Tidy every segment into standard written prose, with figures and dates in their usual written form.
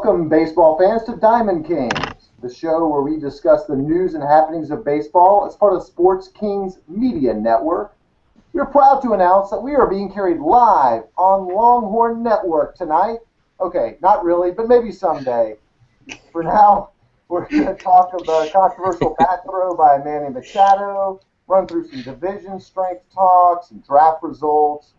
Welcome, baseball fans, to Diamond Kings, the show where we discuss the news and happenings of baseball as part of Sports Kings Media Network. We're proud to announce that we are being carried live on Longhorn Network tonight. Okay, not really, but maybe someday. For now, we're going to talk of the controversial bat throw by Manny Machado, run through some division strength talks and draft results.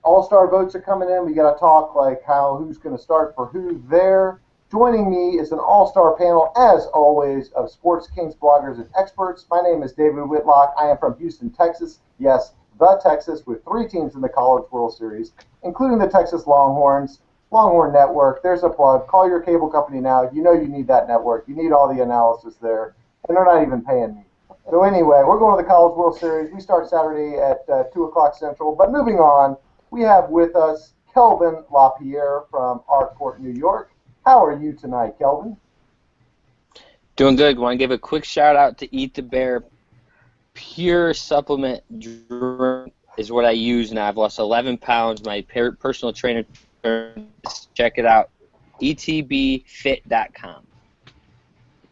All-star votes are coming in. We got to talk like who's going to start for who there. Joining me is an all-star panel, as always, of Sports Kings bloggers and experts. My name is David Whitlock. I am from Houston, Texas. Yes, the Texas, with 3 teams in the College World Series, including the Texas Longhorns. Longhorn Network, there's a plug. Call your cable company now. You know you need that network. You need all the analysis there, and they're not even paying me. So anyway, we're going to the College World Series. We start Saturday at 2 o'clock Central. But moving on, we have with us Kelvin LaPierre from Harcourt, New York. How are you tonight, Kelvin? Doing good. Want to give a quick shout out to Eat the Bear. Pure supplement drink is what I use now. I've lost 11 pounds. My personal trainer, check it out, etbfit.com.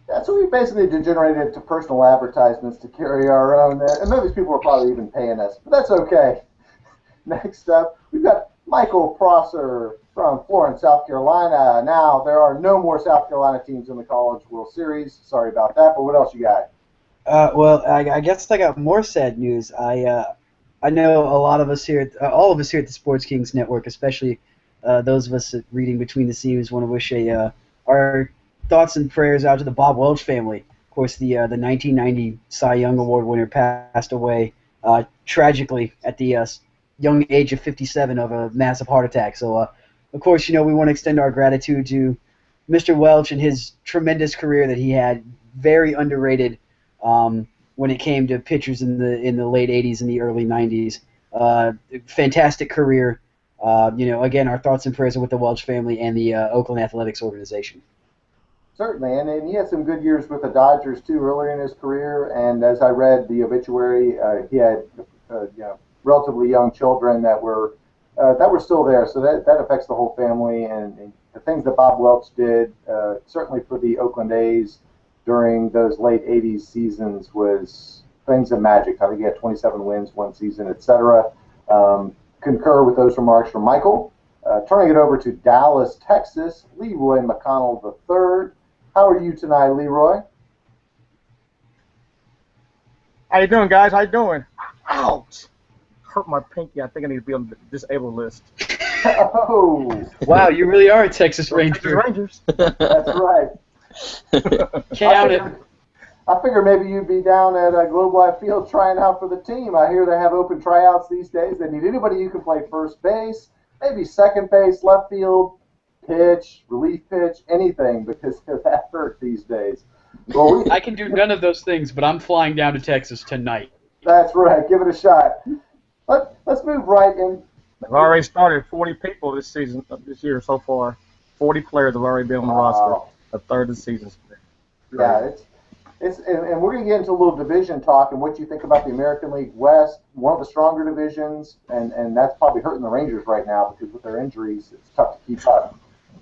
Yeah, so we basically degenerated to personal advertisements to carry our own, and maybe these people are probably even paying us, but that's okay. Next up, we've got Michael Prosser from Florence, South Carolina. Now, there are no more South Carolina teams in the College World Series. Sorry about that, but what else you got? Well, I guess I got more sad news. I know a lot of us here, all of us here at the Sports Kings Network, especially those of us reading between the seams, want to wish our thoughts and prayers out to the Bob Welch family. Of course, the 1990 Cy Young Award winner passed away tragically at the young age of 57 of a massive heart attack. So, of course, we want to extend our gratitude to Mr. Welch and his tremendous career that he had. Very underrated when it came to pitchers in the late 80s and the early 90s. Fantastic career. Again, our thoughts and prayers are with the Welch family and the Oakland Athletics organization. Certainly, and he had some good years with the Dodgers, too, earlier in his career. And as I read the obituary, he had relatively young children that were still there. So that affects the whole family. And the things that Bob Welch did, certainly for the Oakland A's during those late 80s seasons, was things of magic. I think he had 27 wins one season, etc. Concur with those remarks from Michael. Turning it over to Dallas, Texas, Leroy McConnell III. How are you tonight, Leroy? How you doing, guys? How you doing? Ouch! Hurt my pinky. I think I need to be on the disabled list. Oh! Wow, you really are a Texas Ranger. Rangers. That's right. Count it. I figure maybe you'd be down at Globe Life Field trying out for the team. I hear they have open tryouts these days. They need anybody who can play first base, maybe second base, left field, pitch, relief pitch, anything, because they're that hurt these days. Well, I can do none of those things, but I'm flying down to Texas tonight. That's right. Give it a shot. Let's move right in. They've already started 40 people this year so far. 40 players have already been on the roster. A third of the season. Yeah, and we're going to get into a little division talk and what you think about the American League West, one of the stronger divisions, and that's probably hurting the Rangers right now because with their injuries, it's tough to keep up.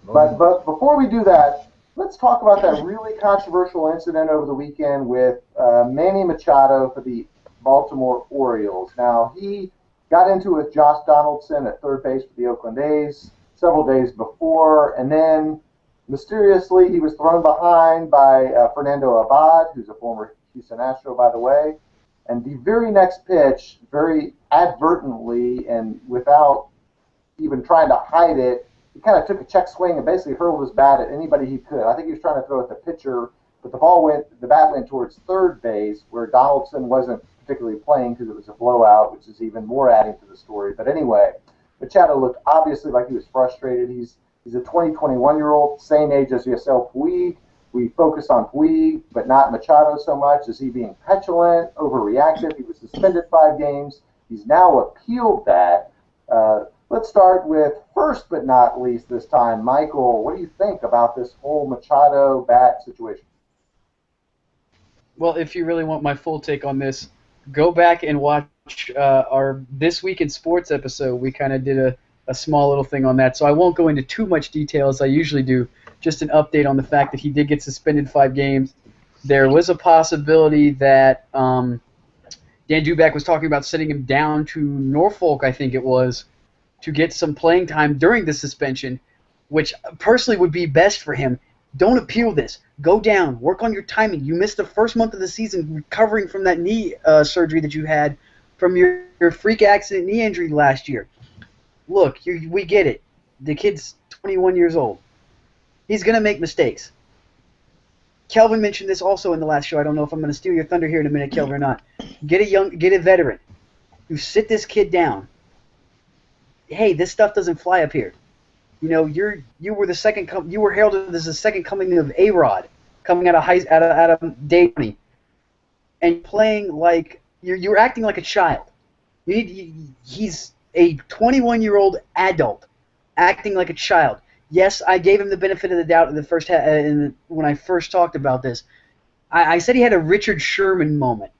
But before we do that, let's talk about that really controversial incident over the weekend with Manny Machado for the Baltimore Orioles. Now, he got into it with Josh Donaldson at third base for the Oakland A's several days before, and then mysteriously he was thrown behind by Fernando Abad, who's a former Houston Astro, by the way, and the very next pitch, very advertently and without even trying to hide it, he kind of took a check swing and basically hurled his bat at anybody he could. I think he was trying to throw at the pitcher, but the bat went towards third base, where Donaldson wasn't particularly playing because it was a blowout, which is even more adding to the story. But anyway, Machado looked obviously like he was frustrated. He's a 21-year-old, same age as Yasiel Puig. We focus on Puig, but not Machado so much. Is he being petulant, overreactive? He was suspended 5 games. He's now appealed that. Let's start with, first but not least this time, Michael, what do you think about this whole Machado bat situation? Well, if you really want my full take on this, go back and watch our This Week in Sports episode. We kind of did a small little thing on that, so I won't go into too much detail as I usually do. just an update on the fact that he did get suspended 5 games. There was a possibility that Dan Dubak was talking about sending him down to Norfolk, I think it was, to get some playing time during the suspension, which personally would be best for him. Don't appeal this. Go down. Work on your timing. You missed the first month of the season recovering from that knee surgery that you had from your freak accident knee injury last year. Look, we get it. The kid's 21 years old. He's going to make mistakes. Kelvin mentioned this also in the last show. I don't know if I'm going to steal your thunder here in a minute, Kelvin, or not. Get a veteran. You sit this kid down. Hey, this stuff doesn't fly up here. You know, you were heralded as the second coming of A-Rod, coming out of Dayton, and playing like you're acting like a child. He's a 21-year-old adult acting like a child. Yes, I gave him the benefit of the doubt in the first when I first talked about this. I said he had a Richard Sherman moment.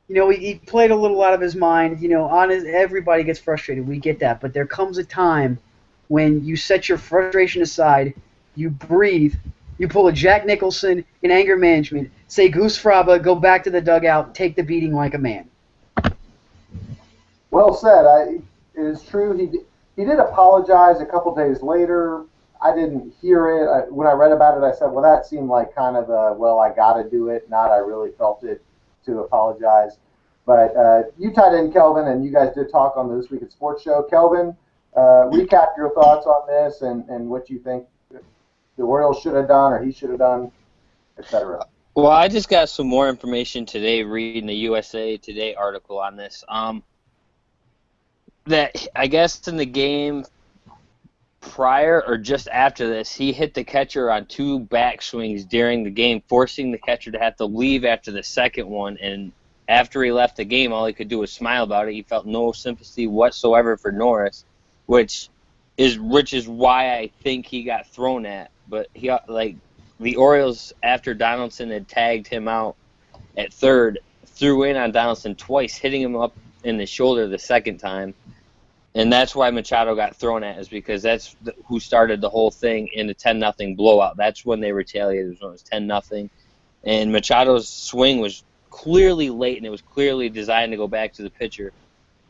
You know, he played a little out of his mind. You know, everybody gets frustrated. We get that. But there comes a time when you set your frustration aside, you breathe, you pull a Jack Nicholson in anger management, say Goose Fraba, go back to the dugout, take the beating like a man. Well said. It is true. He did apologize a couple days later. I didn't hear it. When I read about it, I said, well, that seemed like kind of a, well, I got to do it, not I really felt it to apologize. But you tied in, Kelvin, and you guys did talk on the This Week in Sports show. Kelvin, recap your thoughts on this and what you think the Orioles should have done or he should have done, etc. Well, I just got some more information today reading the USA Today article on this. That I guess in the game prior or just after this, he hit the catcher on 2 backswings during the game, forcing the catcher to have to leave after the second one. And after he left the game, all he could do was smile about it. He felt no sympathy whatsoever for Norris, which is why I think he got thrown at. But the Orioles, after Donaldson had tagged him out at third, threw in on Donaldson twice, hitting him up in the shoulder the second time. And that's why Machado got thrown at, is because that's who started the whole thing in a 10-0 blowout. That's when they retaliated, when it was 10-0. And Machado's swing was clearly late, and it was clearly designed to go back to the pitcher,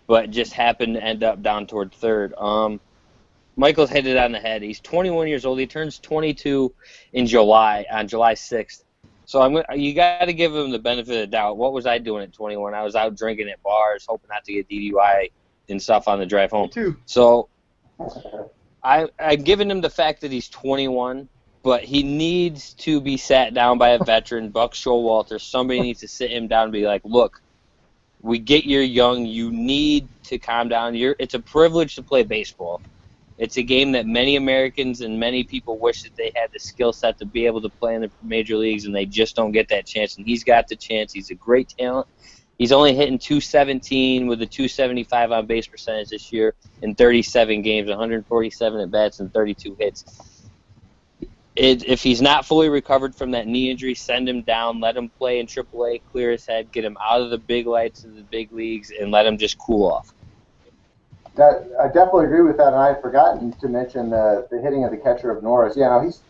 but just happened to end up down toward third. Michael's hit it on the head. He's 21 years old. He turns 22 on July 6th. So you got to give him the benefit of the doubt. What was I doing at 21? I was out drinking at bars, hoping not to get DUI and stuff on the drive home. Me too. So I've given him the fact that he's 21, but he needs to be sat down by a veteran, Buck Showalter. Somebody needs to sit him down and be like, look, we get you're young. You need to calm down. It's a privilege to play baseball. It's a game that many Americans and many people wish that they had the skill set to be able to play in the major leagues, and they just don't get that chance. And he's got the chance. He's a great talent. He's only hitting .217 with a .275 on base percentage this year in 37 games, 147 at bats and 32 hits. If he's not fully recovered from that knee injury, send him down, let him play in AAA, clear his head, get him out of the big lights of the big leagues, and let him just cool off. I definitely agree with that, and I had forgotten to mention the hitting of the catcher of Norris. Yeah, no, he's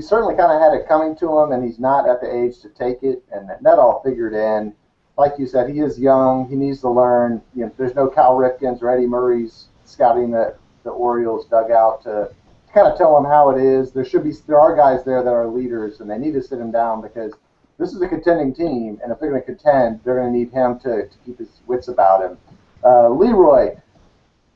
certainly kind of had it coming to him, and he's not at the age to take it, and that all figured in. Like you said, he is young. He needs to learn. You know, there's no Cal Ripkins or Eddie Murray's scouting the Orioles dugout to kind of tell him how it is. There are guys there that are leaders, and they need to sit him down because this is a contending team, and if they're going to contend, they're going to need him to keep his wits about him. Leroy,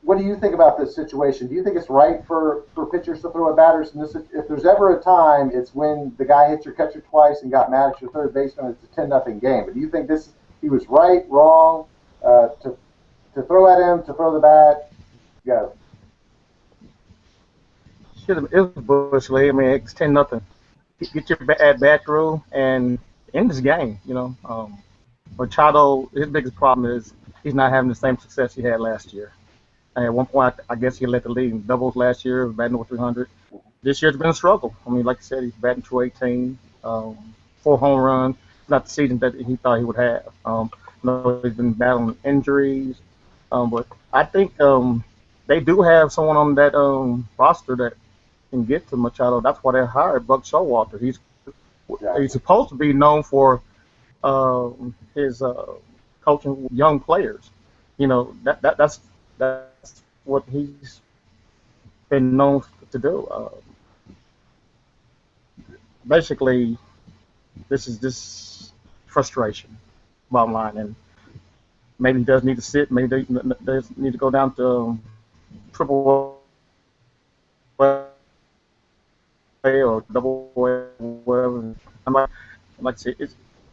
what do you think about this situation? Do you think it's right for pitchers to throw at batters? And if there's ever a time, it's when the guy hit your catcher twice and got mad at your third baseman. It's a 10-0 game. But do you think he was right, wrong, to throw at him, to throw the bat? Go. It was Bush League. I mean, it's 10-0. Get your at bat through and end this game. You know, Machado. His biggest problem is he's not having the same success he had last year. And at one point, I guess he led the league in doubles last year, batting over 300. This year's been a struggle. I mean, like you said, he's batting 218, 4 home runs. Not the season that he thought he would have. No, he's been battling injuries. But I think they do have someone on that roster that can get to Machado. That's why they hired Buck Showalter. Exactly. He's supposed to be known for his coaching young players. You know that's what he's been known to do. Basically, this is just frustration, bottom line, and maybe he does need to sit. Maybe he does need to go down to triple A or double A, whatever. I'm like I say,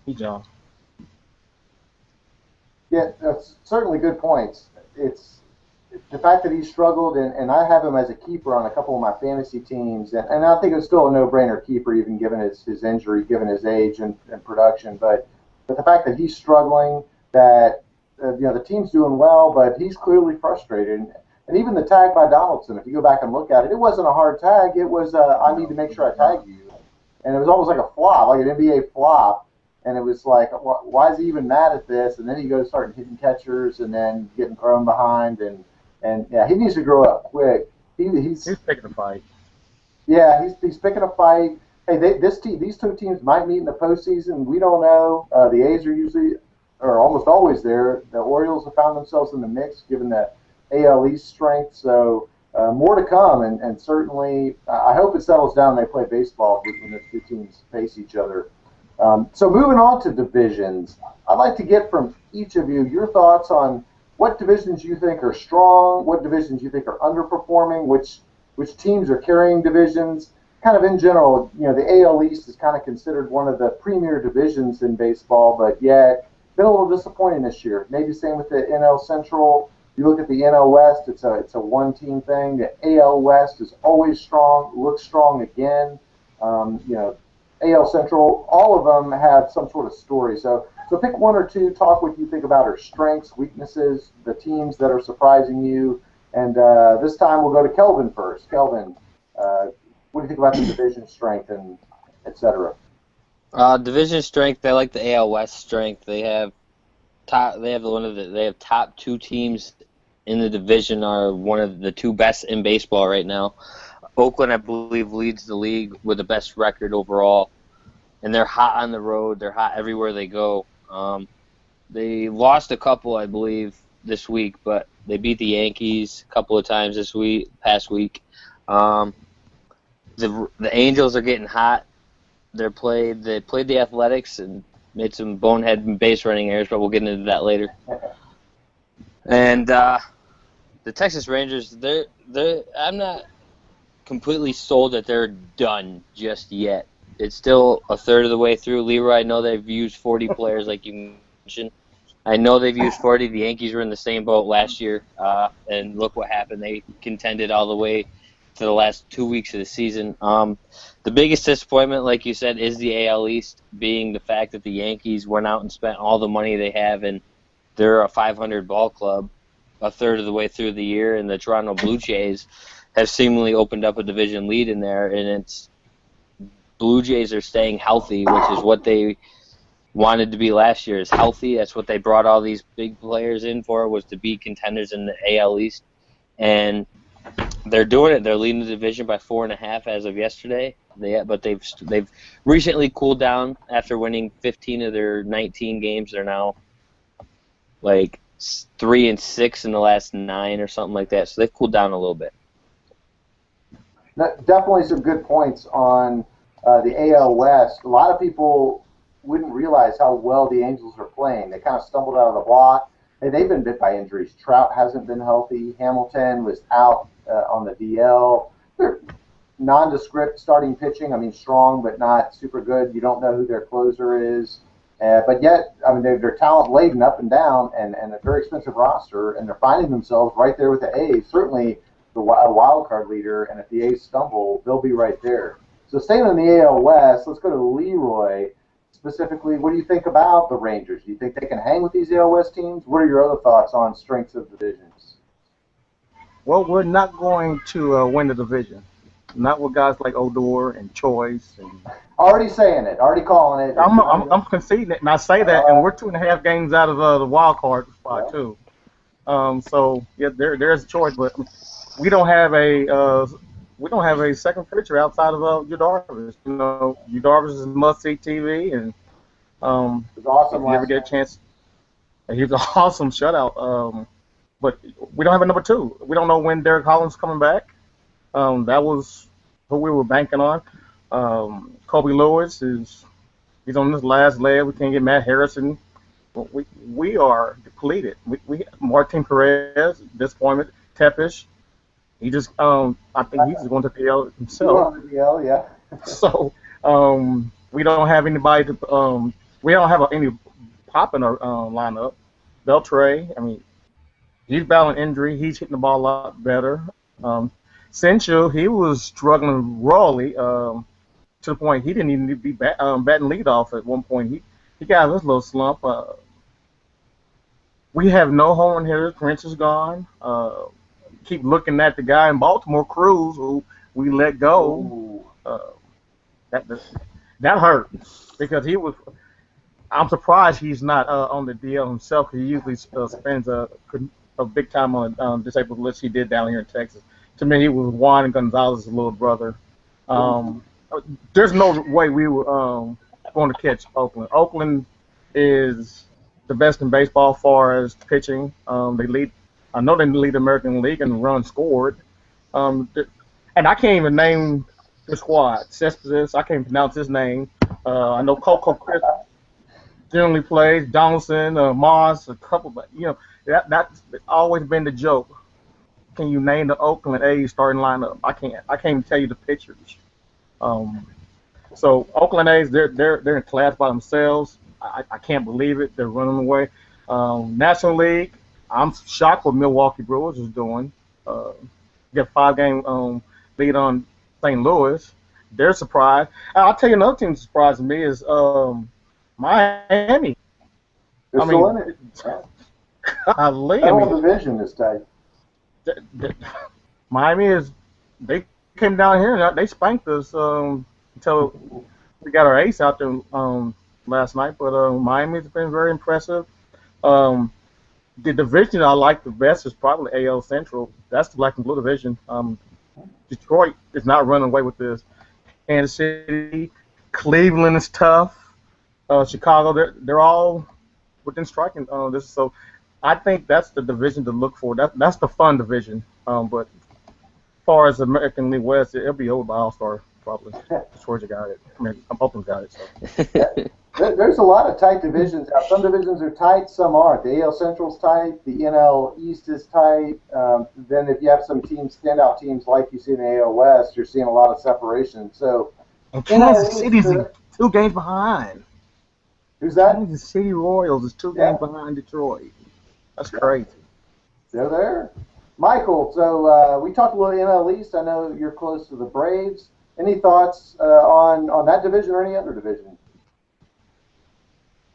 he's young. Yeah, that's certainly good points. It's the fact that he struggled, and I have him as a keeper on a couple of my fantasy teams, and I think it's still a no-brainer keeper, even given his injury, given his age and production. But the fact that he's struggling, that the team's doing well, but he's clearly frustrated. And even the tag by Donaldson, if you go back and look at it, it wasn't a hard tag. It was I need to make sure I tag you, and it was almost like a flop, like an NBA flop. And it was like, why is he even mad at this? And then he goes starting hitting catchers and then getting thrown behind. And yeah, he needs to grow up quick. He's picking a fight. Yeah, he's picking a fight. Hey, these two teams might meet in the postseason. We don't know. The A's are usually, or almost always there. The Orioles have found themselves in the mix, given the AL East strength. So more to come, and certainly I hope it settles down. And they play baseball when the two teams face each other. So moving on to divisions, I'd like to get from each of you your thoughts on what divisions you think are strong, what divisions you think are underperforming, which teams are carrying divisions. Kind of in general, the AL East is kind of considered one of the premier divisions in baseball, but yet been a little disappointing this year. Maybe same with the NL Central. You look at the NL West, it's a one-team thing. The AL West is always strong, looks strong again. AL Central, all of them have some sort of story. So pick one or two, talk what you think about our strengths, weaknesses, the teams that are surprising you. And this time we'll go to Kelvin first. Kelvin, what do you think about the division strength and et cetera? Division strength, I like the AL West strength. They have top two teams in the division are one of the two best in baseball right now. Oakland, I believe, leads the league with the best record overall, and they're hot on the road. They're hot everywhere they go. They lost a couple, I believe, this week, but they beat the Yankees a couple of times past week. The Angels are getting hot. They played the Athletics and made some bonehead base running errors, but we'll get into that later. And the Texas Rangers, I'm not completely sold that they're done just yet. It's still a third of the way through. Leroy, I know they've used 40 players like you mentioned. I know they've used 40. The Yankees were in the same boat last year, and look what happened. They contended all the way to the last 2 weeks of the season. The biggest disappointment, like you said, is the AL East, being the fact that the Yankees went out and spent all the money they have, and they're a 500 ball club a third of the way through the year, and the Toronto Blue Jays have seemingly opened up a division lead in there, and it's Blue Jays are staying healthy, which is what they wanted to be last year, is healthy. That's what they brought all these big players in for, was to be contenders in the AL East, and they're doing it. They're leading the division by 4.5 as of yesterday. But they've recently cooled down after winning 15 of their 19 games. They're now like 3-6 in the last 9 or something like that. So they've cooled down a little bit. Definitely some good points on the AL West. A lot of people wouldn't realize how well the Angels are playing. They kind of stumbled out of the block. They've been bit by injuries. Trout hasn't been healthy. Hamilton was out on the DL. They're nondescript starting pitching. I mean, strong but not super good. You don't know who their closer is. But yet, I mean, they're talent laden up and down, and a very expensive roster, and they're finding themselves right there with the A's. Certainly the wild card leader, and if the A's stumble, they'll be right there. So staying in the AL West, let's go to Leroy. Specifically, what do you think about the Rangers? Do you think they can hang with these AL West teams? What are your other thoughts on strengths of divisions? Well, we're not going to win the division. Not with guys like Odor and Choice. And already saying it, already calling it. I'm conceding it, and I say that, and we're 2.5 games out of the wild card spot too. So yeah, there's a choice, but we don't have a we don't have a second pitcher outside of Yu Darvish. You know, Yu Darvish is must-see TV, and It was awesome if you ever last get a night. chance, he was an awesome shutout. But we don't have a number two. We don't know when Derek Holland's coming back. That was who we were banking on. Kobe Lewis he's on this last leg. We can't get Matt Harrison. Well, we are depleted. We Martin Perez, disappointment. Tepish, he just I think he's going to the L You himself. on the DL, yeah. So we don't have anybody to we don't have any pop in our lineup. Beltray, I mean, he's battling injury. He's hitting the ball a lot better. Senchu, he was struggling royally to the point he didn't even need to be batting leadoff at one point. He got this little slump. We have no home run hitters. Prince is gone. Keep looking at the guy in Baltimore, Cruz, who we let go. Ooh. That that hurt because he was. I'm surprised he's not on the DL himself. He usually spends a big time on disabled list. He did down here in Texas. To me, he was Juan Gonzalez's little brother. There's no way we were going to catch Oakland. Oakland is the best in baseball as far as pitching. They lead. I know they lead the American League in runs scored. And I can't even name the squad. Cespedes, I can't pronounce his name. I know Coco Chris generally plays. Donaldson, Moss, a couple, but that's always been the joke. Can you name the Oakland A's starting lineup? I can't. I can't even tell you the pitchers. So Oakland A's, they're in class by themselves. I can't believe it. They're running away. National League, I'm shocked what Milwaukee Brewers is doing. Get a 5-game lead on St. Louis. They're surprised. I'll tell you another team that surprised me is Miami. They're still in it. Golly, That whole division is tight. Miami they came down here and they spanked us until we got our ace out there last night. But Miami's been very impressive. The division I like the best is probably AL Central. That's the black and blue division. Detroit is not running away with this. Kansas City, Cleveland is tough. Chicago, they're all within striking this. So I think that's the division to look for. That's the fun division. But as far as American League West, it'll be over by All-Star probably. Georgia got it. I mean, Oakland got it. So. There's a lot of tight divisions. Now, some divisions are tight, some aren't. The AL Central's tight. The NL East is tight. Then if you have some teams, standout teams like you see in the AL West, you're seeing a lot of separation. So And Kansas City's 2 games behind. Who's that? Kansas City Royals is 2 games behind Detroit. That's crazy. They're there. Michael, so we talked a little NL East. I know you're close to the Braves. Any thoughts on that division or any other division?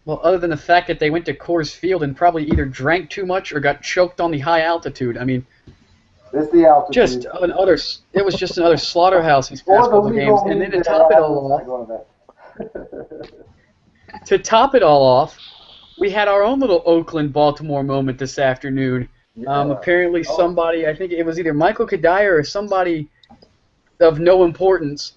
Well, other than the fact that they went to Coors Field and probably either drank too much or got choked on the high altitude. I mean, It's the altitude. it was just another slaughterhouse these past couple games. And then to top it all off, we had our own little Oakland-Baltimore moment this afternoon. Apparently somebody, I think it was either Michael Kadire or somebody of no importance,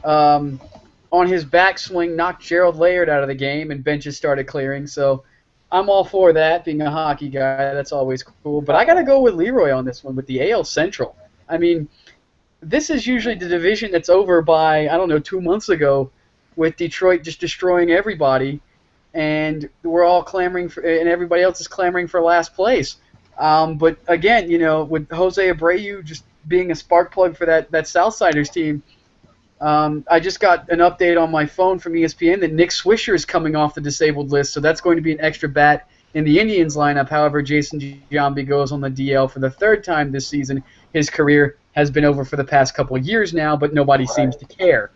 on his backswing knocked Gerald Laird out of the game and benches started clearing. So I'm all for that, being a hockey guy. That's always cool. But I got to go with Leroy on this one with the AL Central. I mean, this is usually the division that's over by, 2 months ago with Detroit just destroying everybody. And we're all clamoring for, and everybody else is clamoring for last place. But again, with Jose Abreu just being a spark plug for that Southsiders team, I just got an update on my phone from ESPN that Nick Swisher is coming off the disabled list, so that's going to be an extra bat in the Indians lineup. However, Jason Giambi goes on the DL for the 3rd time this season. His career has been over for the past couple of years now, but nobody seems to care.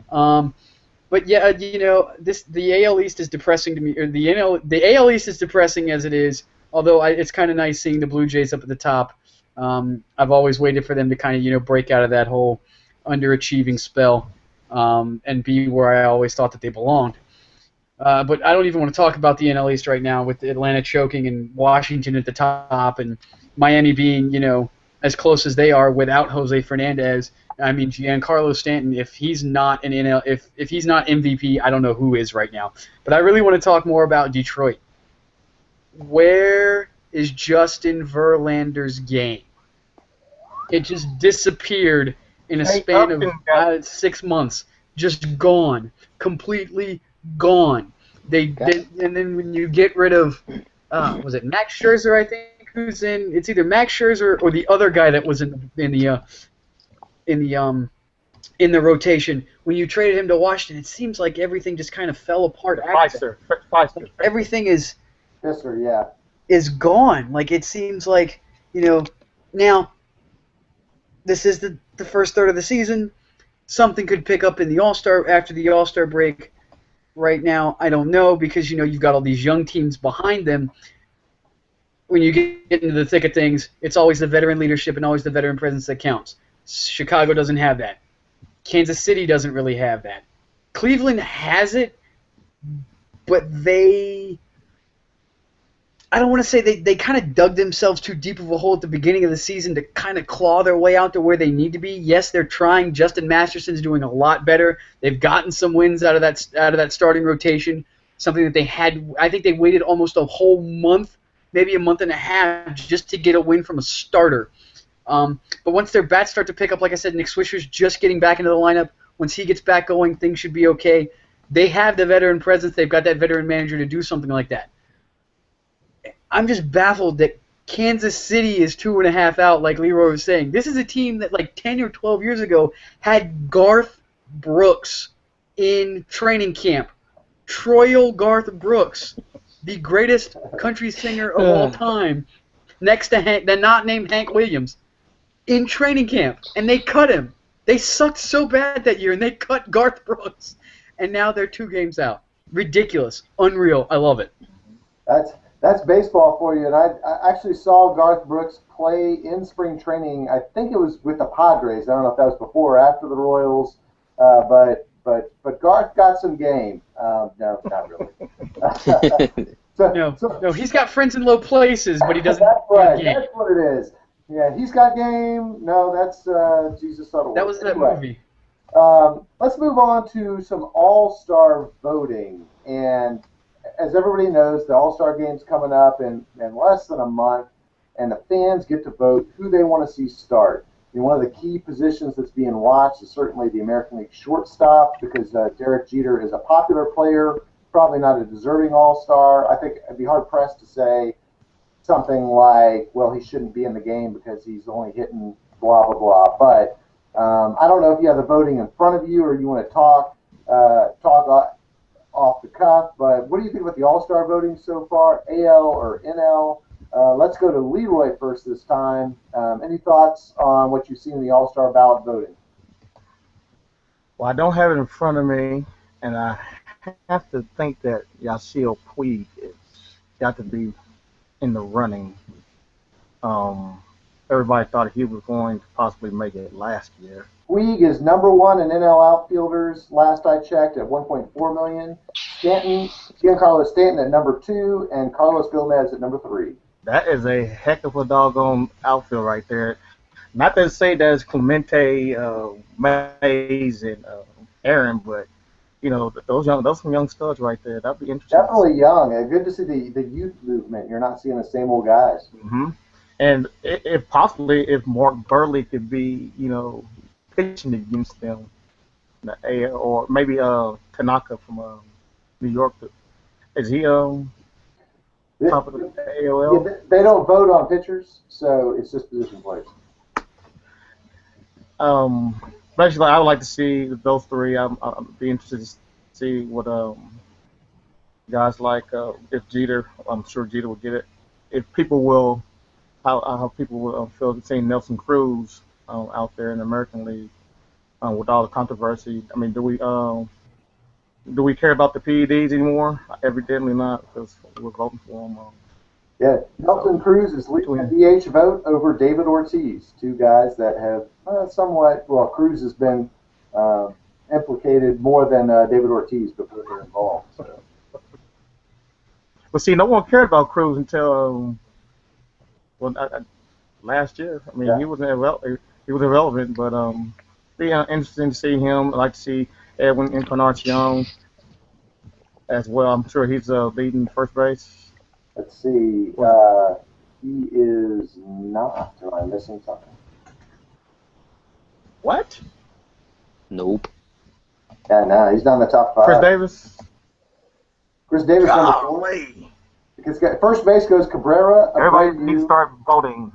But yeah, the AL East is depressing to me. Or the AL East is depressing as it is. Although it's kind of nice seeing the Blue Jays up at the top. I've always waited for them to kind of break out of that whole underachieving spell and be where I always thought that they belonged. But I don't even want to talk about the NL East right now with Atlanta choking and Washington at the top and Miami being, as close as they are without Jose Fernandez. I mean, Giancarlo Stanton, if he's not an NL, if he's not MVP, I don't know who is right now. But I really want to talk more about Detroit. Where is Justin Verlander's game? It just disappeared in a span of 6 months. Just gone, completely gone. And then when you get rid of, was it Max Scherzer? I think who's in. It's either Max Scherzer or the other guy that was in the rotation. When you traded him to Washington, it seems like everything just kind of fell apart. Pfizer. Everything is gone. Like, it seems like, now this is the first third of the season. Something could pick up in the All-Star after the All-Star break. Right now, I don't know, because you've got all these young teams behind them. When you get into the thick of things, it's always the veteran leadership and always the veteran presence that counts. Chicago doesn't have that. Kansas City doesn't really have that. Cleveland has it, but I don't want to say they kind of dug themselves too deep of a hole at the beginning of the season to kind of claw their way out to where they need to be. Yes, they're trying. Justin Masterson's doing a lot better. They've gotten some wins out of that starting rotation, something that they had. I think they waited almost a whole month, maybe a month and a half, just to get a win from a starter. But once their bats start to pick up, like I said, Nick Swisher's just getting back into the lineup. Once he gets back going, things should be okay. They have the veteran presence. They've got that veteran manager to do something like that. I'm just baffled that Kansas City is 2.5 out, like Leroy was saying. This is a team that, like 10 or 12 years ago, had Garth Brooks in training camp. Troyal Garth Brooks, the greatest country singer of all time, next to the not named Hank Williams, in training camp, and they cut him. They sucked so bad that year, and they cut Garth Brooks, and now they're 2 games out. Ridiculous. Unreal. I love it. That's baseball for you. And I actually saw Garth Brooks play in spring training. I think it was with the Padres. I don't know if that was before or after the Royals. But Garth got some game. No, not really. No, he's got friends in low places, but he doesn't. That's right. That's what it is. Yeah, he's got game. No, that's Jesus Subtle. That was that movie. Let's move on to some All-Star voting. And as everybody knows, the All-Star Game's coming up in less than a month, and the fans get to vote who they want to see start. One of the key positions that's being watched is certainly the American League shortstop, because Derek Jeter is a popular player, probably not a deserving All-Star. I think I'd be hard-pressed to say something like, well, he shouldn't be in the game because he's only hitting blah, blah, blah. But I don't know if you have the voting in front of you or you want to talk off the cuff, but what do you think about the All-Star voting so far, AL or NL? Let's go to Leroy first this time. Any thoughts on what you've seen in the All-Star ballot voting? Well, I don't have it in front of me, and I have to think that Yasiel Puig has got to be in the running. Everybody thought he was going to possibly make it last year. Puig is number 1 in NL outfielders, last I checked, at $1.4 million. Giancarlo Stanton at number 2, and Carlos Gomez at number 3. That is a heck of a doggone outfield right there. Not to say that it's Clemente, Mays, and Aaron, but those some young studs right there. That'd be interesting. Definitely young. Good to see the youth movement. You're not seeing the same old guys. Mm-hmm. And if Mark Burley could be, pitching against them, or maybe Tanaka from New York, is he top of the AOL? Yeah, they don't vote on pitchers, so it's just position players. Basically, I would like to see those 3. I'd be interested to see what guys like if Jeter. I'm sure Jeter will get it. If people will. How people will feel seeing Nelson Cruz out there in the American League with all the controversy. I mean, do we care about the PEDs anymore? Evidently not, because we're voting for them. Yeah, Nelson Cruz is leading the DH vote over David Ortiz, 2 guys that have Cruz has been implicated more than David Ortiz before they're involved. So. Well, see, no one cared about Cruz until last year. I mean, Yeah. he was irrelevant, but yeah, interesting to see him. I like to see Edwin Encarnacion as well. I'm sure he's leading first base. Let's see. He is not. Am I missing something? What? Nope. Yeah, no, he's not in the top 5. Chris Davis? Chris Davis number 4. Golly. Because first base goes Cabrera. Everybody Abreu, needs to start voting.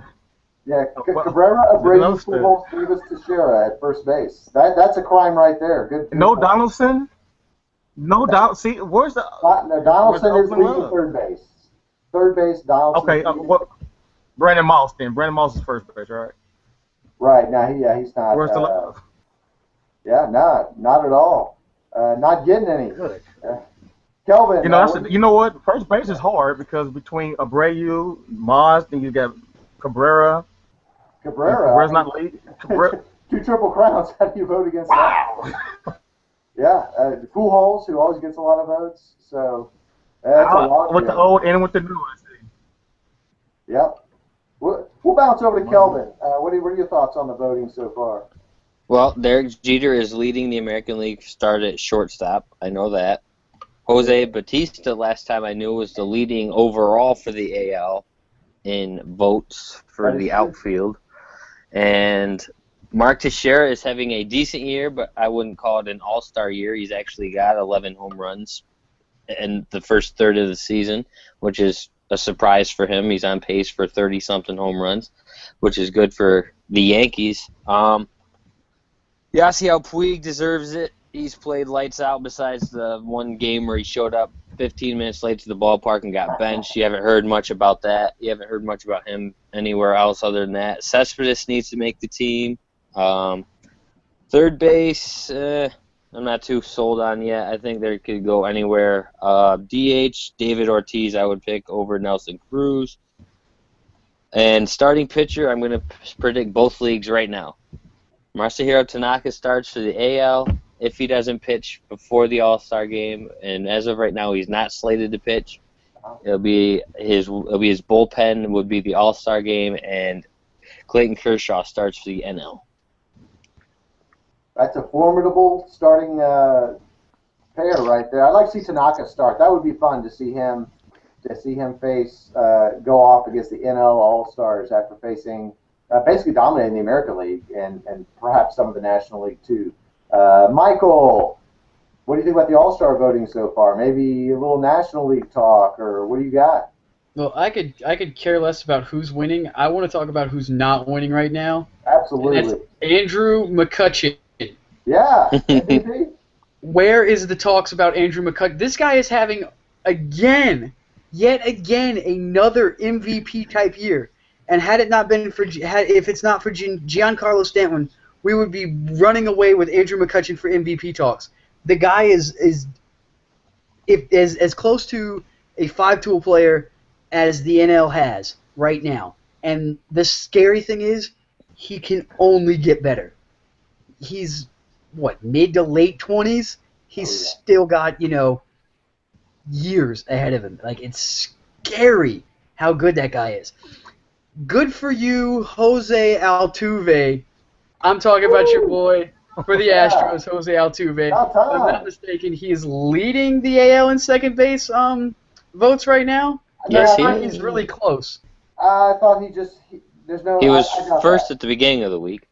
Yeah, Well, Cabrera, another Abreu, Pujols, Davis, Teixeira at first base. That's a crime right there. Good. No Donaldson? No Donaldson. See, where's the... Donaldson where's is the leading open third base. Third base, Donaldson. Okay, what? Brandon Moss then. Brandon Moss is first base, right? Right, now he's not. Where's the love? Yeah, not at all. Not getting any. Good. Kelvin. You know what? First base is hard because between Abreu, Moss, then you got Cabrera's not lead. Two triple crowns. How do you vote against Wow. that? Yeah, Pujols, who always gets a lot of votes. So that's a lot. With the old and with the new. Yep. We'll bounce over to Kelvin. What are your thoughts on the voting so far? Well, Derek Jeter is leading the American League start at shortstop. I know that. Jose Bautista, last time I knew, was the leading overall for the AL in votes for the outfield. And Mark Teixeira is having a decent year, but I wouldn't call it an all-star year. He's actually got 11 home runs in the first third of the season, which is a surprise for him. He's on pace for 30-something home runs, which is good for the Yankees. Yasiel Puig deserves it. He's played lights out besides the one game where he showed up 15 minutes late to the ballpark and got benched. You haven't heard much about that. You haven't heard much about him anywhere else other than that. Cespedes needs to make the team. Third base, I'm not too sold on yet. I think they could go anywhere. DH, David Ortiz, I would pick over Nelson Cruz. And starting pitcher, I'm going to predict both leagues right now. Masahiro Tanaka starts for the AL if he doesn't pitch before the All-Star game, and as of right now, he's not slated to pitch. It'll be his bullpen would be the All-Star game, and Clayton Kershaw starts for the NL. That's a formidable starting pair right there. I'd like to see Tanaka start. That would be fun to see him face go off against the NL All-Stars after facing basically dominating the American League and perhaps some of the National League too. Michael, what do you think about the All-Star voting so far? Maybe a little National League talk, or what do you got? Well, I could care less about who's winning. I want to talk about who's not winning right now. Absolutely. That's Andrew McCutchen. Yeah. MVP. Where is the talks about Andrew McCutchen? This guy is having yet again, another MVP type year. And had it not been for if it's not for Giancarlo Stanton, we would be running away with Andrew McCutchen for MVP talks. The guy is as close to a 5-tool player as the NL has right now. And the scary thing is, he can only get better. He's mid to late 20s. He's still got years ahead of him. Like, it's scary how good that guy is. Good for you, Jose Altuve. I'm talking about your boy for the Astros, Jose Altuve. If I'm not mistaken, he is leading the AL in second base votes right now. Yes, he's really close. I thought he was first at the beginning of the week.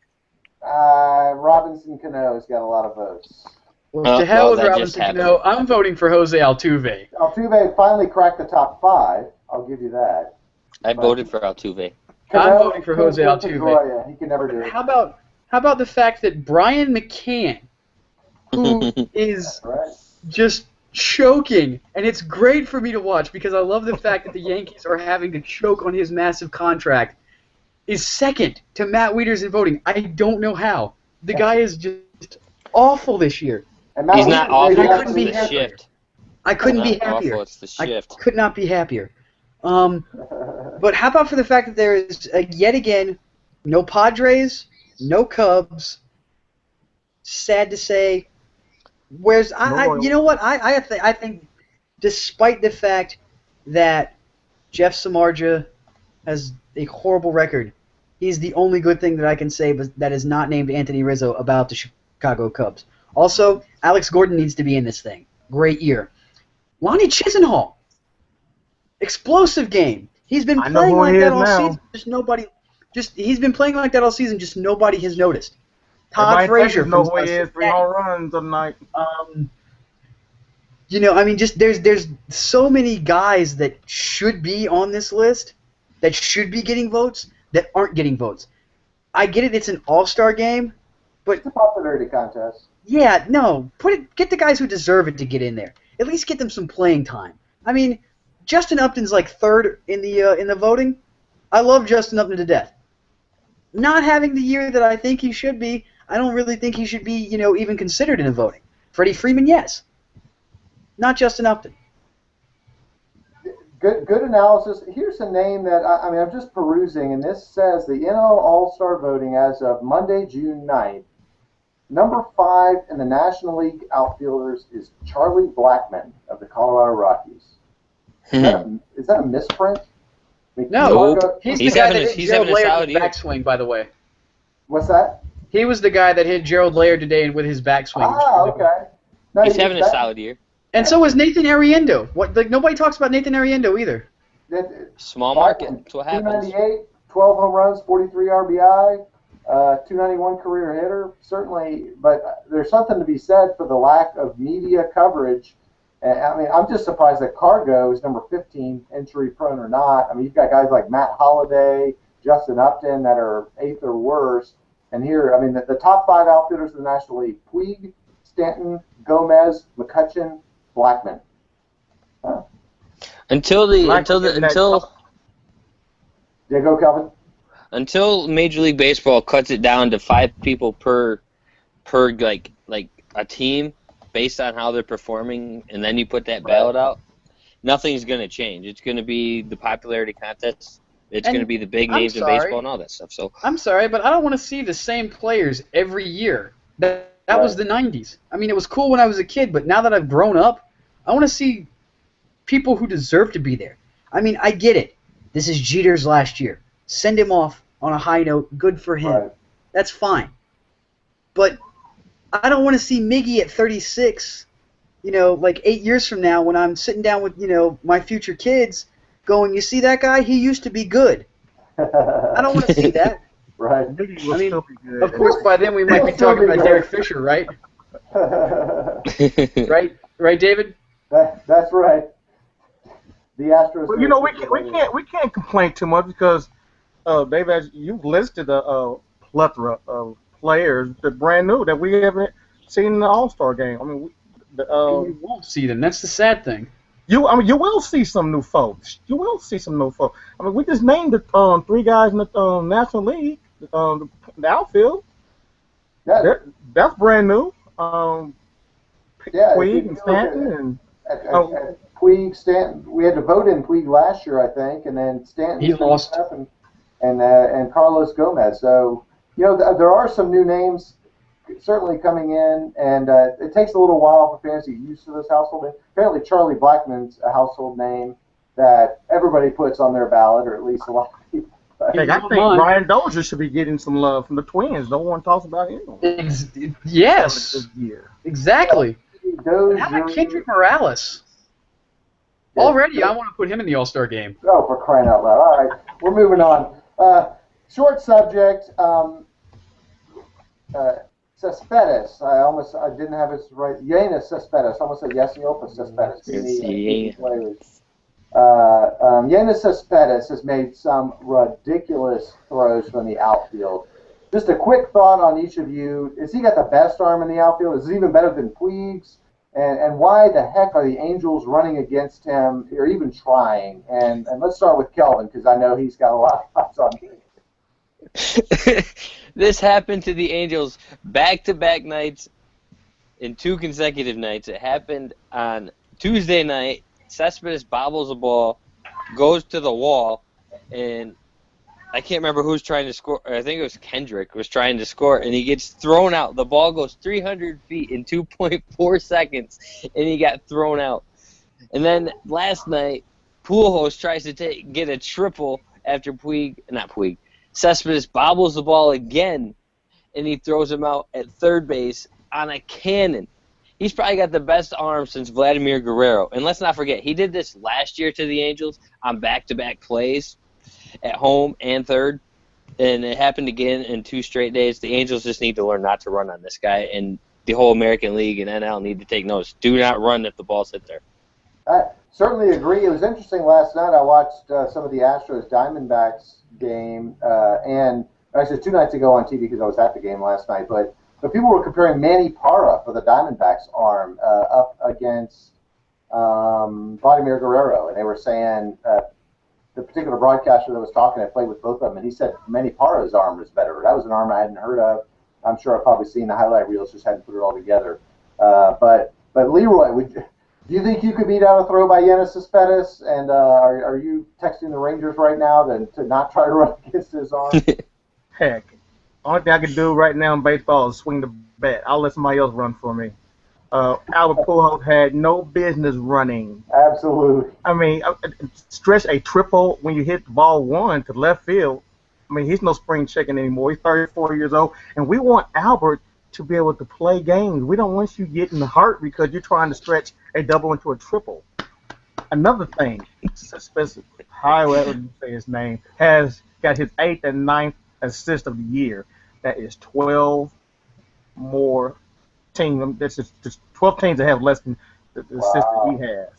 Robinson Cano's got a lot of votes. Well, to hell with Robinson Cano. I'm voting for Jose Altuve. Altuve finally cracked the top 5. I'll give you that. I voted for Altuve. I'm voting for Jose Altuve. He can never do it. How about the fact that Brian McCann, who is just choking, and it's great for me to watch because I love the fact that the Yankees are having to choke on his massive contract, is second to Matt Wieters in voting. I don't know how. The guy is just awful this year. He's not awful. It's the shift. I couldn't be happier. Awful, it's the shift. I could not be happier. But how about for the fact that there is, yet again, no Padres, no Cubs. Sad to say. Whereas, you know what? I think, despite the fact that Jeff Samardzija has a horrible record, He's the only good thing that I can say that is not named Anthony Rizzo about the Chicago Cubs. Also, Alex Gordon needs to be in this thing. Great year. Lonnie Chisenhall. Explosive game. He's been I know playing who like he that is all now. season. He's been playing like that all season. Just nobody has noticed. Todd Everybody in Frazier Texas know from who he is. 3 Cincinnati. home runs tonight. Just there's so many guys that should be on this list, that should be getting votes, that aren't getting votes. I get it; it's an all-star game, but It's a popularity contest. yeah, no, get the guys who deserve it to get in there. At least get them some playing time. I mean, Justin Upton's like third in the voting. I love Justin Upton to death. Not having the year that I think he should be, I don't really think he should be, even considered in the voting. Freddie Freeman, yes. Not Justin Upton. Good analysis. Here's a name that I'm just perusing, and this says the NL All-Star voting as of Monday, June 9th. Number 5 in the National League outfielders is Charlie Blackmon of the Colorado Rockies. Is that a misprint? No, Nope. he's He's the guy having that a- hit he's Gerald having a Laird solid with year. backswing, by the way. What's that? He was the guy that hit Gerald Laird today with his backswing. Okay. No, He's having a solid year. And so was Nathan Arriendo. Nobody talks about Nathan Arriendo either. Small market. That's what happens. 298, 12 home runs, 43 RBI, 291 career hitter. Certainly, but there's something to be said for the lack of media coverage. I'm just surprised that Cargo is number 15, injury prone or not. You've got guys like Matt Holliday, Justin Upton that are 8th or worse. And here, the top 5 outfielders in the National League: Puig, Stanton, Gomez, McCutchen, Blackmon. Until Yeah, go, Calvin. Until Major League Baseball cuts it down to 5 people per like a team based on how they're performing, and then you put that ballot out, nothing's going to change. It's going to be the popularity contest. It's going to be the big names in baseball and all that stuff. So I'm sorry, but I don't want to see the same players every year. That was the 90s. It was cool when I was a kid, but now that I've grown up, I want to see people who deserve to be there. I get it. This is Jeter's last year. Send him off on a high note. Good for him. Right. That's fine. But I don't want to see Miggy at 36, 8 years from now when I'm sitting down with, my future kids going, you see that guy? He used to be good. I don't want to see that. Right. Still be good. Of course, by then we might be talking about Derek Fisher, right? Right, David? That's right. The Astros. Well, we can't complain too much because, Dave, as you've listed a plethora of players that brand new that we haven't seen in the All-Star game. We won't see them. That's the sad thing. You will see some new folks. We just named the 3 guys in the National League, the outfield. That's brand new. Puig and Stanton and Puig, Stanton. We had to vote in Puig last year, I think, and then Stanton. He lost. And Carlos Gomez. So there are some new names certainly coming in, and it takes a little while for fans to get used to this household name. Apparently, Charlie Blackmon's a household name that everybody puts on their ballot, or at least a lot of people. I think Brian Dozier should be getting some love from the Twins. No one talks about him. Yes. This year. Exactly. Dozier, How about Kendrick Morales? Already, I want to put him in the All-Star game. Oh, for crying out loud. All right, we're moving on. Short subject. Cespedes. I didn't have it right. Yannis Cespedes. I almost said Yasiel, but Cespedes. Yannis Cespedes has made some ridiculous throws from the outfield. Just a quick thought on each of you. Has he got the best arm in the outfield? Is it even better than Puig's? And why the heck are the Angels running against him or even trying? And let's start with Kelvin because I know he's got a lot of thoughts on it. This happened to the Angels back-to-back nights in 2 consecutive nights. It happened on Tuesday night. Cespedes bobbles a ball, goes to the wall, and I can't remember who's trying to score. I think it was Kendrick was trying to score, and he gets thrown out. The ball goes 300 feet in 2.4 seconds, and he got thrown out. And then last night, Pujols tries to get a triple after Cespedes bobbles the ball again, and he throws him out at third base on a cannon. He's probably got the best arm since Vladimir Guerrero. And let's not forget, he did this last year to the Angels on back-to-back plays at home and third. And it happened again in 2 straight days. The Angels just need to learn not to run on this guy. And the whole American League and NL need to take notice. Do not run if the ball's hit there. I certainly agree. It was interesting last night. I watched some of the Astros-Diamondbacks game, and actually 2 nights ago on TV because I was at the game last night. But people were comparing Manny Parra for the Diamondbacks' arm up against Vladimir Guerrero, and they were saying the particular broadcaster that was talking, I played with both of them, and he said Manny Parra's arm was better. That was an arm I hadn't heard of. I'm sure I've probably seen the highlight reels, just hadn't put it all together. But Leroy, do you think you could beat out a throw by Yoenis Cespedes? And are you texting the Rangers right now to not try to run against his arm? Heck, only thing I can do right now in baseball is swing the bat. I'll let somebody else run for me. Albert Pujols had no business running. Absolutely. I mean, stretch a triple when you hit the ball 1 to left field. I mean, he's no spring chicken anymore. He's 34 years old, and we want Albert to be able to play games. We don't want you getting hurt because you're trying to stretch a double into a triple. Another thing, however you say his name, has got his 8th and 9th assist of the year. That is 12 more teams. That's just 12 teams that have less than the assist that he has.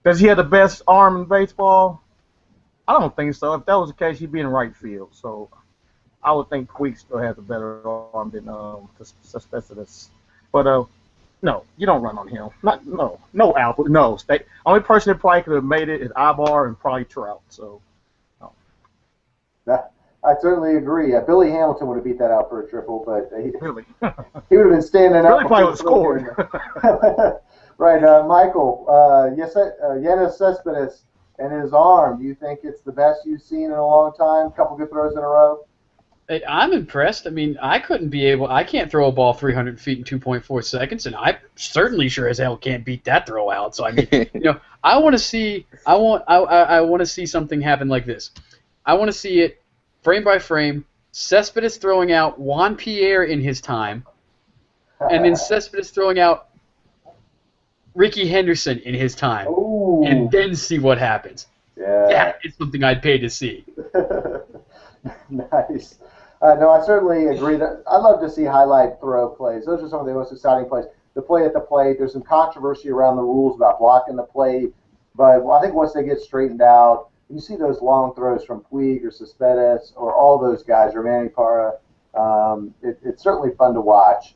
Does he have the best arm in baseball? I don't think so. If that was the case, he'd be in right field. So I would think Puig still has a better arm than Cespedes. But no, you don't run on him. No Albert. No. Only person that probably could have made it is Ibar and probably Trout. So. No. I certainly agree. Billy Hamilton would have beat that out for a triple, but he would have been standing up. Really probably would have scored. Right, Michael. Yoenis Cespedes and his arm. Do you think it's the best you've seen in a long time? Couple good throws in a row. Hey, I'm impressed. I mean, I can't throw a ball 300 feet in 2.4 seconds, and I certainly sure as hell can't beat that throw out. So I mean, I want to see something happen like this. I want to see it frame by frame. Cespedes throwing out Juan Pierre in his time, and then Cespedes throwing out Ricky Henderson in his time, and then see what happens. Yeah. That is something I'd pay to see. Nice. No, I certainly agree. I'd love to see highlight throw plays. Those are some of the most exciting plays. The play at the plate, there's some controversy around the rules about blocking the plate, but I think once they get straightened out, you see those long throws from Puig or Cespedes or all those guys, or Manny Parra, it's certainly fun to watch.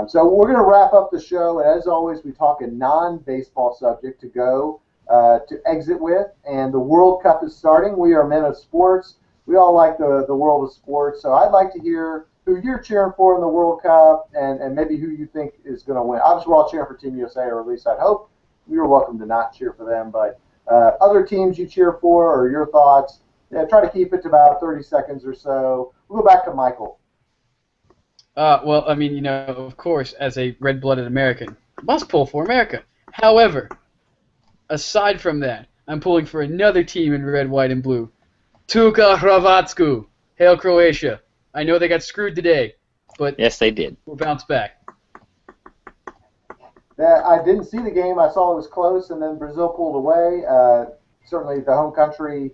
So we're going to wrap up the show, and as always, we talk a non-baseball subject to go to exit with, and the World Cup is starting. We are men of sports. We all like the world of sports, so I'd like to hear who you're cheering for in the World Cup and maybe who you think is going to win. Obviously, we're all cheering for Team USA, or at least I'd hope. You're welcome to not cheer for them, but other teams you cheer for or your thoughts, try to keep it to about 30 seconds or so. We'll go back to Michael. Well, I mean, of course, as a red-blooded American, must pull for America. However, aside from that, I'm pulling for another team in red, white, and blue. Tuka Hrvatsku. Hail Croatia. I know they got screwed today, but yes, they did. We'll bounce back. I didn't see the game. I saw it was close, and then Brazil pulled away. Certainly the home country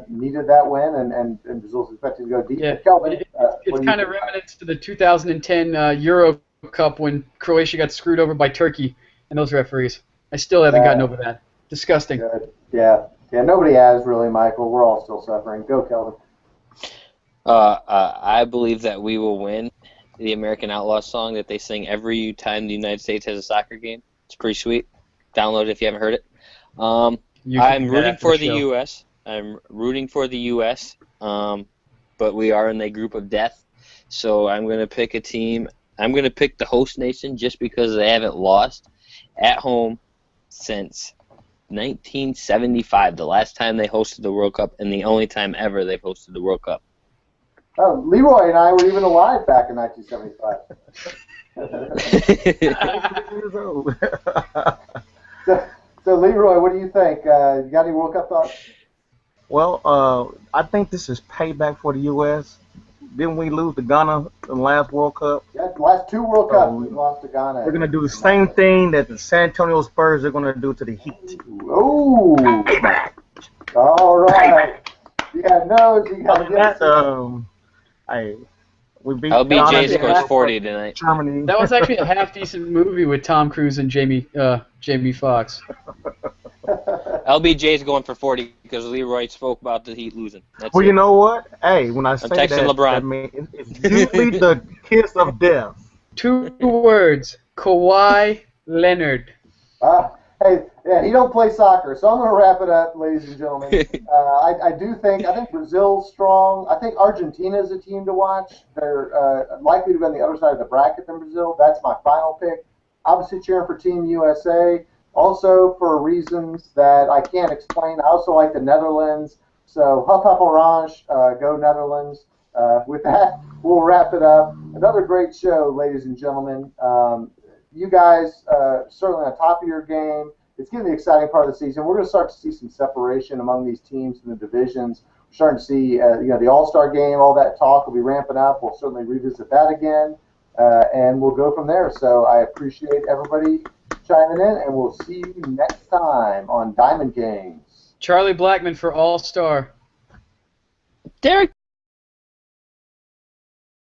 needed that win, and Brazil's expected to go deep. Yeah, Kelvin, it's kind of remnants to the 2010 Euro Cup when Croatia got screwed over by Turkey and those referees. I still haven't gotten over that. Disgusting. Good. Yeah, nobody has really, Michael. We're all still suffering. Go, Kelvin. I believe that we will win. The American Outlaw song that they sing every time the United States has a soccer game. It's pretty sweet. Download it if you haven't heard it. I'm rooting for the U.S. I'm rooting for the U.S., but we are in a group of death. So I'm going to pick a team. I'm going to pick the host nation just because they haven't lost at home since 1975, the last time they hosted the World Cup, and the only time ever they've hosted the World Cup. Oh, Leroy and I were even alive back in 1975. So Leroy, what do you think? You got any World Cup thoughts? Well, I think this is payback for the U.S. Didn't we lose to Ghana in the last World Cup? Yeah, the last two World So Cups we've lost to Ghana. we're gonna do the same thing that the San Antonio Spurs are gonna do to the Heat. Ooh. Payback. All right. You got nose. You got Other than that, hey, we beat That was LBJ Ghana, actually a scores half, 40 tonight. Germany. that was actually a half decent movie with Tom Cruise and Jamie Foxx. LBJ's going for 40 because Leroy spoke about the Heat losing. That's Well, it. you know what? Hey, when I say texting that, LeBron. that means it's usually the kiss of death. 2 words: Kawhi Leonard. Hey, yeah, he don't play soccer, so I'm going to wrap it up, ladies and gentlemen. I think Brazil's strong. I think Argentina is a team to watch. They're likely to be on the other side of the bracket than Brazil. That's my final pick. Obviously cheering for Team USA. Also for reasons that I can't explain. I also like the Netherlands. So Hup Hup Orange, go Netherlands. With that, we'll wrap it up. Another great show, ladies and gentlemen. You guys certainly on top of your game. It's getting the exciting part of the season. We're going to start to see some separation among these teams in the divisions. We're starting to see, the All-Star game, all that talk will be ramping up. We'll certainly revisit that again, and we'll go from there. So I appreciate everybody chiming in, and we'll see you next time on Diamond Games. Charlie Blackman for All-Star. Derek